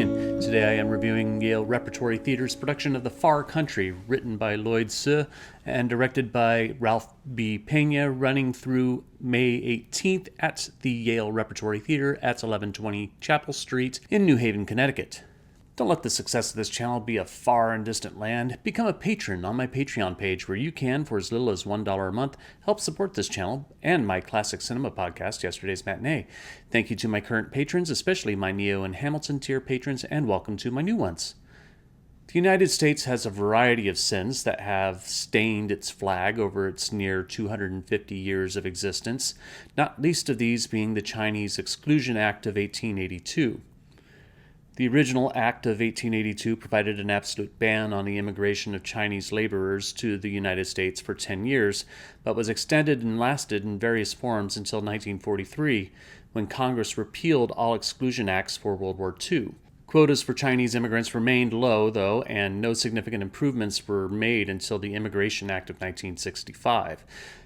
and today I am reviewing Yale Repertory Theater's production of The Far Country, written by Lloyd Hsu and directed by Ralph B. Pena, running through May 18th at the Yale Repertory Theater at 1120 Chapel Street in New Haven, Connecticut. Don't let the success of this channel be a far and distant land. Become a patron on my Patreon page where you can, for as little as $1 a month, help support this channel and my classic cinema podcast, Yesterday's Matinee. Thank you to my current patrons, especially my Neo and Hamilton tier patrons, and welcome to my new ones. The United States has a variety of sins that have stained its flag over its near 250 years of existence, not least of these being the Chinese Exclusion Act of 1882. The original Act of 1882 provided an absolute ban on the immigration of Chinese laborers to the United States for 10 years, but was extended and lasted in various forms until 1943, when Congress repealed all exclusion acts for World War II. Quotas for Chinese immigrants remained low, though, and no significant improvements were made until the Immigration Act of 1965.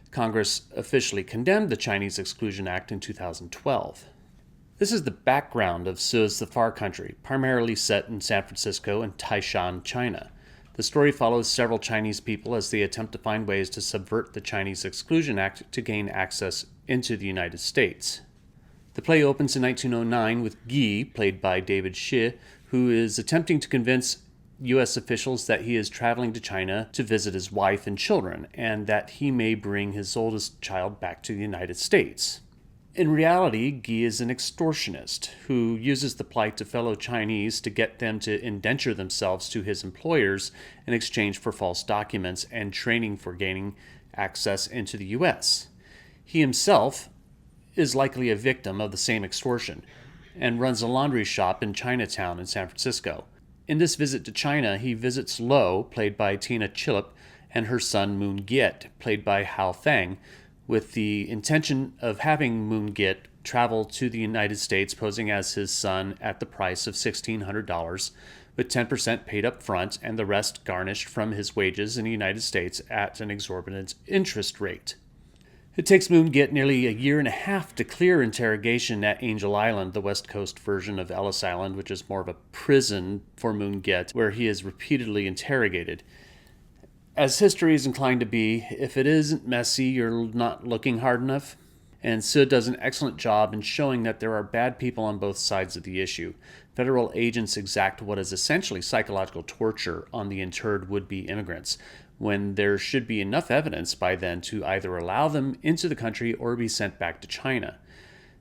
Congress officially condemned the Chinese Exclusion Act in 2012. This is the background of Hsu's The Far Country, primarily set in San Francisco and Taishan, China. The story follows several Chinese people as they attempt to find ways to subvert the Chinese Exclusion Act to gain access into the United States. The play opens in 1909 with Guy, played by David Shi, who is attempting to convince U.S. officials that he is traveling to China to visit his wife and children, and that he may bring his oldest child back to the United States. In reality, Guy is an extortionist who uses the plight of fellow Chinese to get them to indenture themselves to his employers in exchange for false documents and training for gaining access into the U.S. He himself is likely a victim of the same extortion and runs a laundry shop in Chinatown in San Francisco. In this visit to China, he visits Lo, played by Tina Chilip, and her son Moon Giet, played by Hao Feng, with the intention of having Moon Giet travel to the United States posing as his son at the price of $1,600, with 10% paid up front and the rest garnished from his wages in the United States at an exorbitant interest rate. It takes Moon Giet nearly a year and a half to clear interrogation at Angel Island, the West Coast version of Ellis Island, which is more of a prison for Moon Giet, where he is repeatedly interrogated. As history is inclined to be, if it isn't messy, you're not looking hard enough. And Hsu does an excellent job in showing that there are bad people on both sides of the issue. Federal agents exact what is essentially psychological torture on the interred would-be immigrants, when there should be enough evidence by then to either allow them into the country or be sent back to China.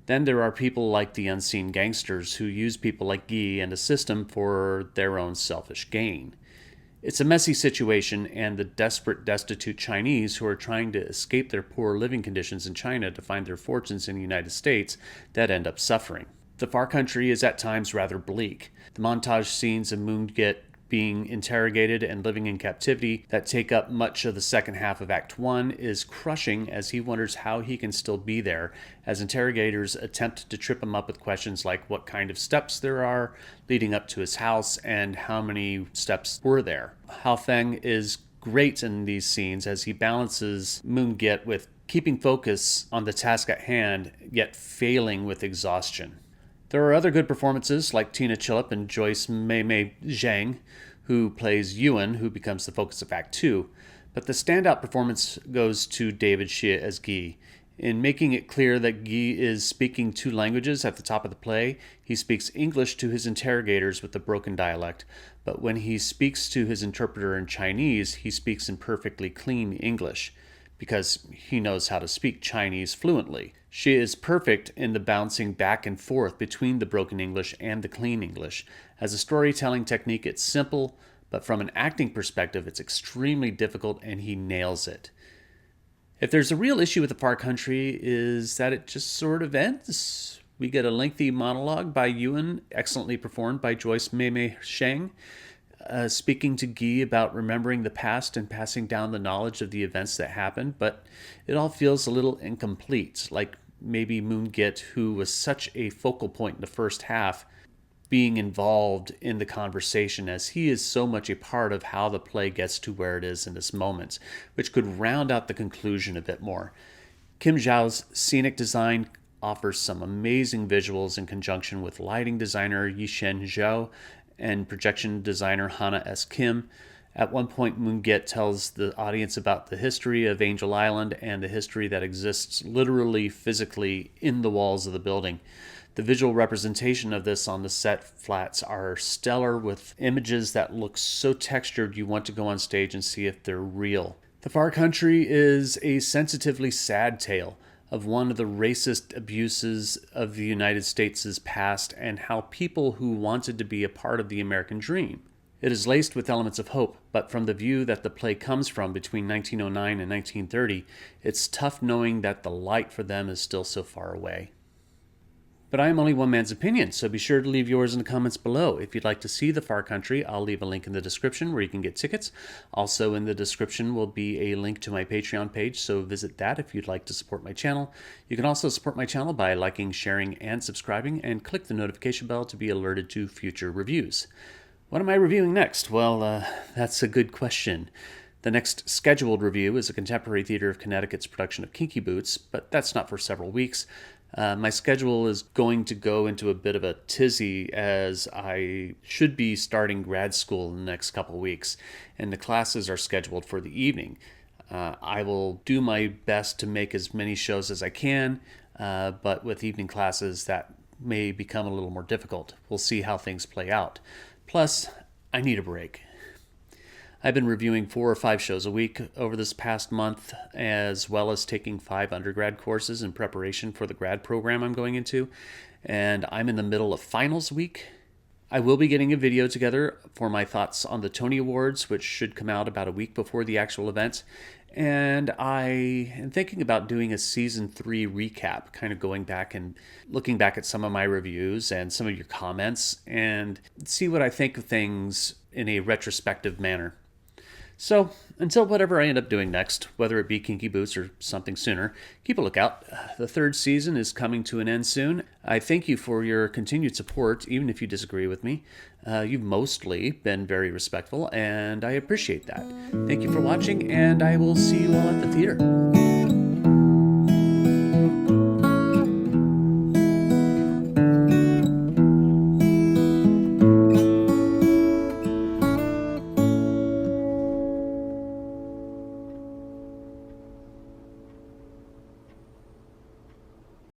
Then there are people like the unseen gangsters who use people like Guy and a system for their own selfish gain. It's a messy situation, and the desperate, destitute Chinese who are trying to escape their poor living conditions in China to find their fortunes in the United States that end up suffering. The Far Country is at times rather bleak. The montage scenes of Moon Giet being interrogated and living in captivity that take up much of the second half of Act 1 is crushing as he wonders how he can still be there, as interrogators attempt to trip him up with questions like what kind of steps there are leading up to his house and how many steps were there. Hao Feng is great in these scenes as he balances Moon Giet with keeping focus on the task at hand, yet failing with exhaustion. There are other good performances like Tina Chilip and Joyce Mei Zhang, who plays Yuan, who becomes the focus of Act 2, but the standout performance goes to David Shi as Guy. In making it clear that Guy is speaking two languages at the top of the play, he speaks English to his interrogators with a broken dialect, but when he speaks to his interpreter in Chinese, he speaks in perfectly clean English, because he knows how to speak Chinese fluently. She is perfect in the bouncing back and forth between the broken English and the clean English. As a storytelling technique, it's simple, but from an acting perspective, it's extremely difficult, and he nails it. If there's a real issue with The Far Country, is that it just sort of ends. We get a lengthy monologue by Yuan, excellently performed by Joyce Mei Shang, speaking to Guy about remembering the past and passing down the knowledge of the events that happened, but it all feels a little incomplete, like maybe Moon Giet, who was such a focal point in the first half, being involved in the conversation, as he is so much a part of how the play gets to where it is in this moment, which could round out the conclusion a bit more. Kim Zhao's scenic design offers some amazing visuals in conjunction with lighting designer Yishen Zhao and projection designer Hannah S. Kim. At one point, Moonget tells the audience about the history of Angel Island and the history that exists literally, physically in the walls of the building. The visual representation of this on the set flats are stellar, with images that look so textured you want to go on stage and see if they're real. The Far Country is a sensitively sad tale of one of the racist abuses of the United States' past and how people who wanted to be a part of the American dream. It is laced with elements of hope, but from the view that the play comes from between 1909 and 1930, it's tough knowing that the light for them is still so far away. But I am only one man's opinion, so be sure to leave yours in the comments below. If you'd like to see The Far Country, I'll leave a link in the description where you can get tickets. Also in the description will be a link to my Patreon page, so visit that if you'd like to support my channel. You can also support my channel by liking, sharing, and subscribing, and click the notification bell to be alerted to future reviews. What am I reviewing next? Well, that's a good question. The next scheduled review is a Contemporary Theater of Connecticut's production of Kinky Boots, but that's not for several weeks. My schedule is going to go into a bit of a tizzy as I should be starting grad school in the next couple weeks, and the classes are scheduled for the evening. I will do my best to make as many shows as I can, but with evening classes that may become a little more difficult. We'll see how things play out. Plus, I need a break. I've been reviewing 4 or 5 shows a week over this past month, as well as taking 5 undergrad courses in preparation for the grad program I'm going into, and I'm in the middle of finals week. I will be getting a video together for my thoughts on the Tony Awards, which should come out about a week before the actual event, and I am thinking about doing a season 3 recap, kind of going back and looking back at some of my reviews and some of your comments, and see what I think of things in a retrospective manner. So, until whatever I end up doing next, whether it be Kinky Boots or something sooner, keep a lookout. The 3rd season is coming to an end soon. I thank you for your continued support, even if you disagree with me. You've mostly been very respectful, and I appreciate that. Thank you for watching, and I will see you all at the theater.